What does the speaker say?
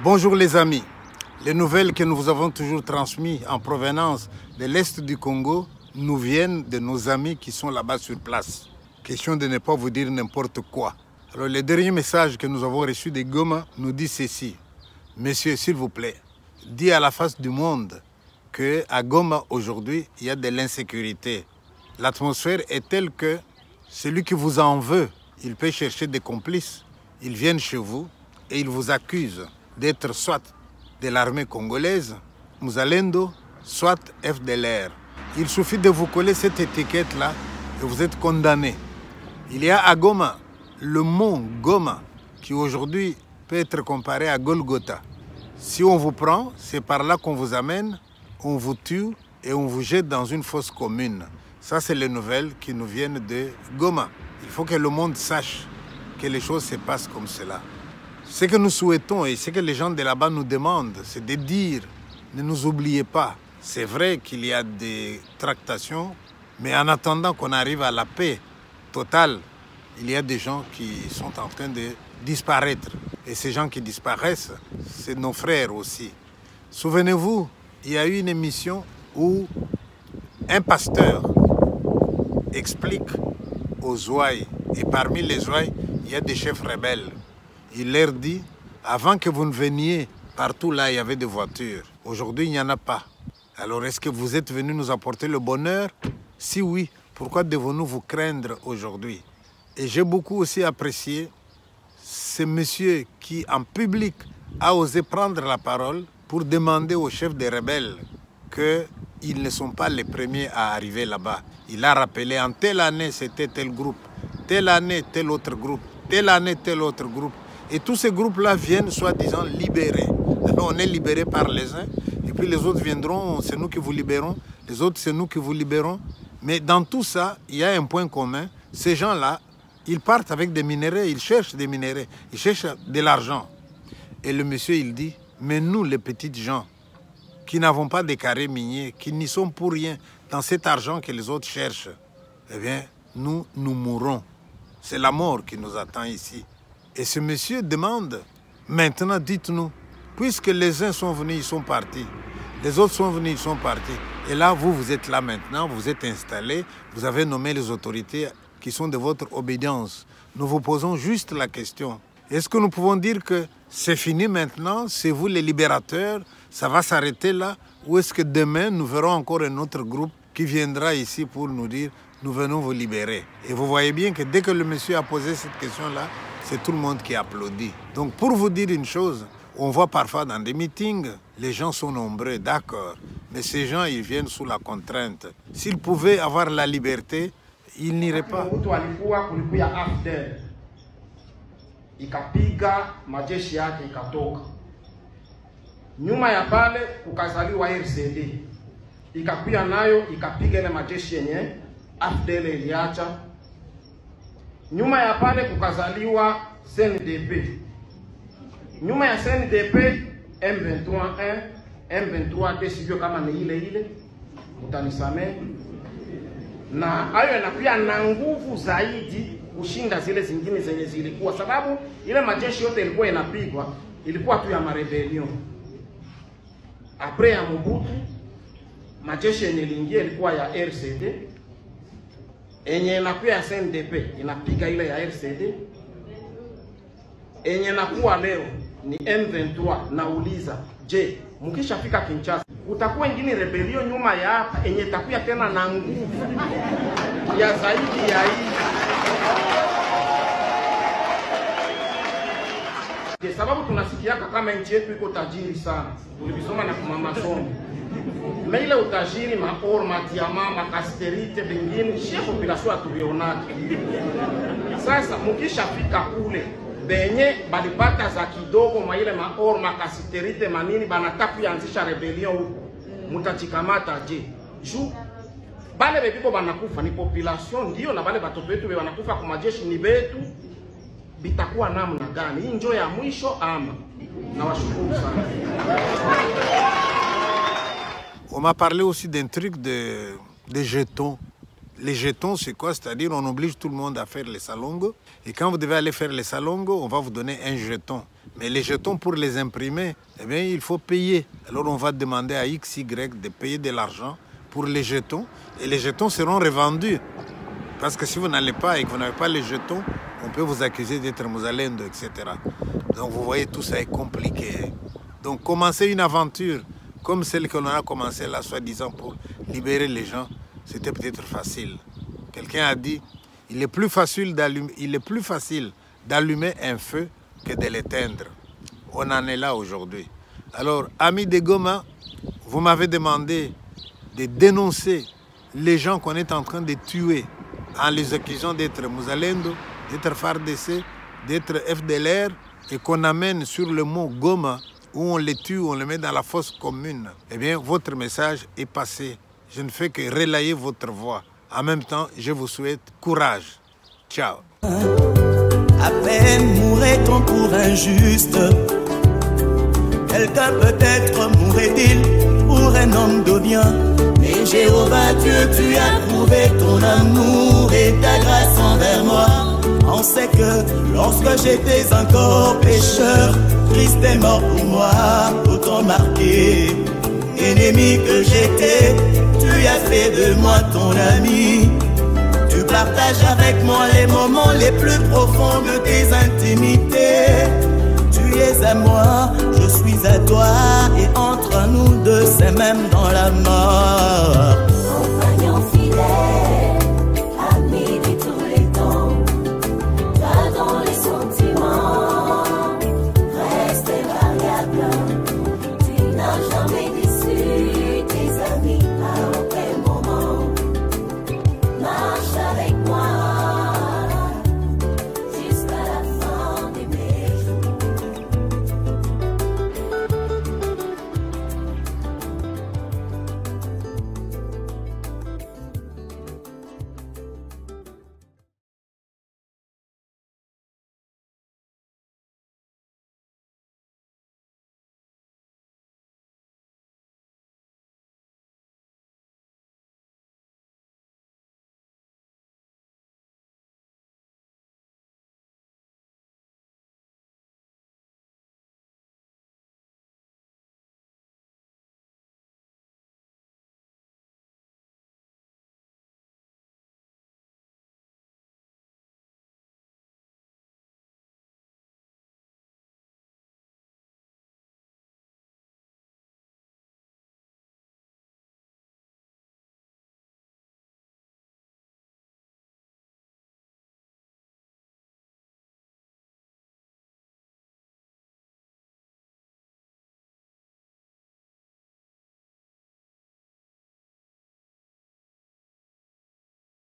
Bonjour les amis. Les nouvelles que nous vous avons toujours transmises en provenance de l'Est du Congo nous viennent de nos amis qui sont là-bas sur place. Question de ne pas vous dire n'importe quoi. Alors le dernier message que nous avons reçu de Goma nous dit ceci. Monsieur, s'il vous plaît, dis à la face du monde qu'à Goma aujourd'hui, il y a de l'insécurité. L'atmosphère est telle que celui qui vous en veut, il peut chercher des complices. Ils viennent chez vous et ils vous accusent d'être soit de l'armée congolaise, Muzalendo, soit FDLR. Il suffit de vous coller cette étiquette-là et vous êtes condamné. Il y a à Goma le mont Goma qui aujourd'hui peut être comparé à Golgotha. Si on vous prend, c'est par là qu'on vous amène, on vous tue et on vous jette dans une fosse commune. Ça, c'est les nouvelles qui nous viennent de Goma. Il faut que le monde sache que les choses se passent comme cela. Ce que nous souhaitons et ce que les gens de là-bas nous demandent, c'est de dire, ne nous oubliez pas. C'est vrai qu'il y a des tractations, mais en attendant qu'on arrive à la paix totale, il y a des gens qui sont en train de disparaître. Et ces gens qui disparaissent, c'est nos frères aussi. Souvenez-vous, il y a eu une émission où un pasteur explique aux ouailles, et parmi les ouailles, il y a des chefs rebelles. Il leur dit, avant que vous ne veniez, partout là, il y avait des voitures. Aujourd'hui, il n'y en a pas. Alors, est-ce que vous êtes venus nous apporter le bonheur? Si oui, pourquoi devons-nous vous craindre aujourd'hui? Et j'ai beaucoup aussi apprécié ce monsieur qui, en public, a osé prendre la parole pour demander aux chefs des rebelles qu'ils ne sont pas les premiers à arriver là-bas. Il a rappelé, en telle année, c'était tel groupe, telle année, tel autre groupe, telle année, tel autre groupe. Et tous ces groupes-là viennent soi-disant libérés. Alors on est libérés par les uns, et puis les autres viendront, c'est nous qui vous libérons, les autres, c'est nous qui vous libérons. Mais dans tout ça, il y a un point commun. Ces gens-là, ils partent avec des minéraux, ils cherchent des minéraux, ils cherchent de l'argent. Et le monsieur, il dit, mais nous, les petites gens, qui n'avons pas de carrés miniers, qui n'y sont pour rien dans cet argent que les autres cherchent, eh bien, nous mourrons. C'est la mort qui nous attend ici. Et ce monsieur demande, maintenant dites-nous, puisque les uns sont venus, ils sont partis, les autres sont venus, ils sont partis, et là, vous êtes là maintenant, vous êtes installés, vous avez nommé les autorités qui sont de votre obédience. Nous vous posons juste la question. Est-ce que nous pouvons dire que c'est fini maintenant, c'est vous les libérateurs, ça va s'arrêter là, ou est-ce que demain, nous verrons encore un autre groupe qui viendra ici pour nous dire, nous venons vous libérer. Et vous voyez bien que dès que le monsieur a posé cette question-là, c'est tout le monde qui applaudit. Donc pour vous dire une chose, on voit parfois dans des meetings, les gens sont nombreux, d'accord, mais ces gens, ils viennent sous la contrainte. S'ils pouvaient avoir la liberté, ils n'iraient pas. Ikapiga majeshi yake ikatoka. Nyuma ya pale kukazaliwa RCD. Ikakuja nayo ikapiga ile majeshi yenye AFDL iliacha. Nyuma ya pale kukazaliwa CNDP. Nyuma ya CNDP M23 M23 sivyo kama ni ile utanisamee. Na hayo yanakuwa na nguvu zaidi kushinda zile zingine zenye zilikuwa, sababu ile majeshi yote ilikuwa inapigwa ilikuwa tu ya marebellion. Après ya Mobutu majeshi yenye iliingia ilikuwa ya RCD, enye inakuwa ya CNDP inapiga ile ya RCD, enye inakuwa leo ni M23. Nauliza, je, mkishafika Kinshasa utakuwa ingine rebellion nyuma ya hapa enye itakuwa tena na nguvu ya zaidi ya hii? Kwa sababu tunasikiaka kama nchi yetu iko tajiri sana. Tulivisoma na kumama somo. Mais ile utajiri maor matiama makasterite bengine shia population atuvionake. Sasa mkishafika kule benye balipata za kidogo ma ile maor makasterite manini banataka kuanzisha rebellion huko. Mutachikamata je? Ju bale bebiko banakufa ni population ndio, na bale batoto wetu banakufa kwa majeshi ni betu. Bitakuwa namna gani? Hii njoo ya mwisho ama? Nawashukuru sana. On m'a parlé aussi d'un truc de jetons. Les jetons, c'est quoi? C'est-à-dire on oblige tout le monde à faire les salongos. Et quand vous devez aller faire les salongos, on va vous donner un jeton. Mais les jetons, pour les imprimer, eh bien, il faut payer. Alors on va demander à XY de payer de l'argent pour les jetons. Et les jetons seront revendus. Parce que si vous n'allez pas et que vous n'avez pas les jetons, on peut vous accuser d'être Muzalendo, etc. Donc vous voyez, tout ça est compliqué. Donc commencer une aventure comme celle qu'on a commencé là, soi-disant pour libérer les gens, c'était peut-être facile. Quelqu'un a dit, il est plus facile d'allumer un feu que de l'éteindre. On en est là aujourd'hui. Alors, amis de Goma, vous m'avez demandé de dénoncer les gens qu'on est en train de tuer en les accusant d'être Muzalendo, d'être FARDC, d'être FDLR et qu'on amène sur le mot Goma où on les tue, on les met dans la fosse commune. Eh bien, votre message est passé. Je ne fais que relayer votre voix. En même temps, je vous souhaite courage. Ciao. À peine mourrait-on pour injuste. Quelqu'un peut-être mourrait-il pour un homme de bien. Mais Jéhovah Dieu, tu as prouvé ton amour et ta grâce envers moi. On sait que lorsque j'étais encore pécheur, Christ est mort pour moi, autant marqué. Ennemi que j'étais, tu as fait de moi ton ami. Tu partages avec moi les moments les plus profonds de tes intimités. Tu es à moi, je suis à toi, et entre nous deux c'est même dans la mort.